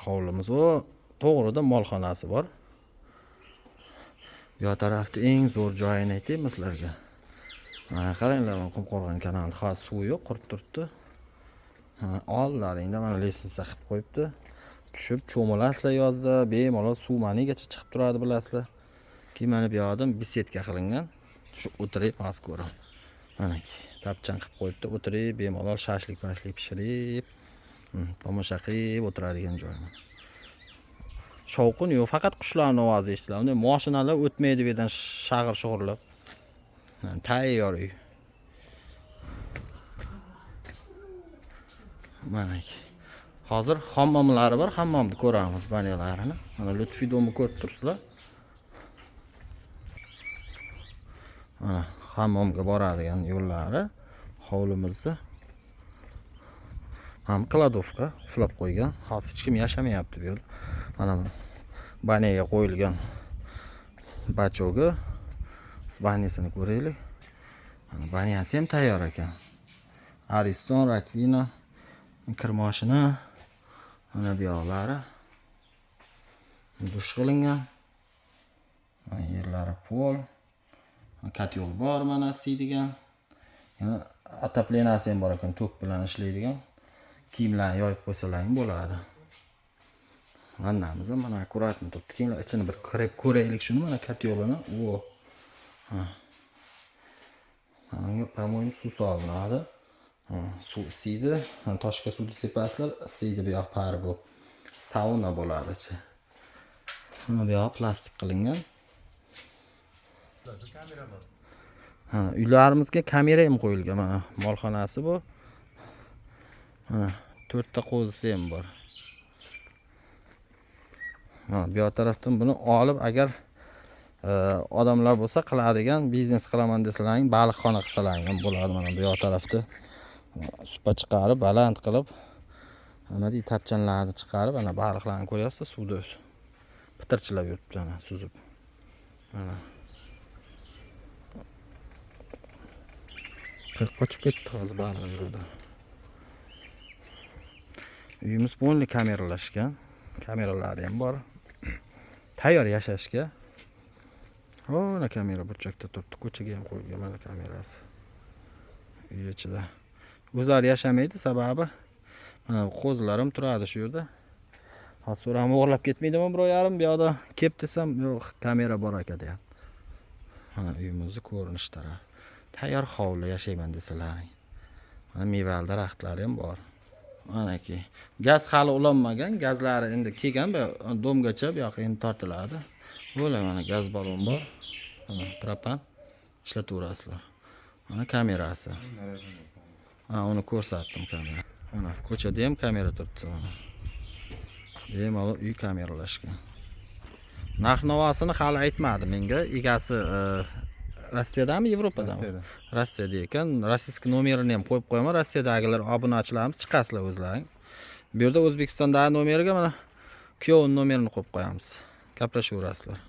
hovlimiz bu. To'g'rida molxonasi bor. Bu tarafda eng zo'r joyini aytaymi sizlarga. Mana qaranglar, Qumqo'rg'on kanalida hozir suv yo'q, qurib turibdi. Ollaringda mana lestnitsa qilib qo'yibdi. Tushib cho'milasizlar yozda, bemalol suv manigacha chiqib turadi bilasizlar. Keyin mana bu yoqdan besetka qilingan. Shu o'tirib hozir ko'raman. Mana tapchan qilib qo'yibdi, o'tirib bemalol shashlik pishirib, tomosha qilib o'tiradigan joy. Shovqin yo'q, faqat qushlarning ovozi eshitiladi. Unda mashinalar o'tmaydi bu yerdan shag'ir-shug'urlab. Tayyor uy. Mana hozir hammomlari bor, hammomni ko'ramiz banelarini. Mana Lutfi domni ko'rib turibsizlar. Mana hammomga boradigan yo'llari hovlimizda. Ham kladovka qulab qo'ygan. Hozir hech kim yashamayapti bu yerda. Mana banyaga qo'yilgan bachoga banyasini ko'raylik. Mana banyasi ham tayyor ekan. Ariston, rakvina, kir mashina, mana bu yoqlari dush qilingan. Mana yerlari pol. Katyol bor, mana siydigan. Yana ataplenasi ham bor ekan, tok bilan ishlaydigan. Kiyimlarni yoyib qo'ysalar ham bo'ladi. Vannamiz mana akkuratni turibdi. Keyin ichini bir kirib ko'raylik shuni, mana katyolini. O. Mana pamoyim suv solinadi. Suv isiydi. Toshga suvni sepasizlar, isiydi bu yoq pari bu. Sauna bo'ladi ichi. Mana bu yoq plastik qilingan. Uylarimizga kamera ham qo'yilgan. Mana molxonasi bu. Mana 4 ta qo'zisi ham bor. Bu yoq tarafdan buni olib agar odamlar bo'lsa qiladigan, biznes qilaman desalaring, baliqxona qilsalaring ham bo'ladi. Mana bu yoq tarafda supa chiqarib, baland qilib, nima deydi, tapchanlarni chiqarib, ana baliqlarni ko'ryapsiz, suvda pitirchilab yuribdi, ana suzib. Mana qochib ketdi hozir baliq yurdi. Uyimiz bo'ldi kameralashgan. Kameralari ham bor. Tayyor yashashga. Mana kamera burchakda turibdi. Ko'chaga ham qo'yilgan mana kamerasi. Uy ichida. O'zlari yashamaydi, sababi mana qo'zlarim turadi shu yerda. Hozir so'ramo o'g'irlab ketmaydimi birov yarim bu yoqda kelib desam, yo'q, kamera bor ekan deyapti. Mana uyimizni ko'rinish taraf. Tayyor hovli yashayman desalaring. Mana mevali daraxtlari ham bor. Manaki gaz hali ulanmagan, gazlari endi kelgan, domgacha bu yoqqa endi tortiladi. Bo'la mana gaz balon bor. Mana propan ishlataverasizlar. Mana kamerasi. Uni ko'rsatdim kamera. Mana ko'chada ham kamera turibdi mana. Bemalol uy kameralashgan. Narx-navosini hali aytmadi menga. Egasi Rossiyadami, Yevropadami? Rossiyada ekan. Rossiyskiy nomerini ham qo'yib qo'yaman. Rossiyadagilar obunachilarimiz chiqasizlar o'zlaring. Bu yerda O'zbekistondagi nomeriga mana kuyovning nomerini qo'yib qo'yamiz. Gaplashaverasizlar.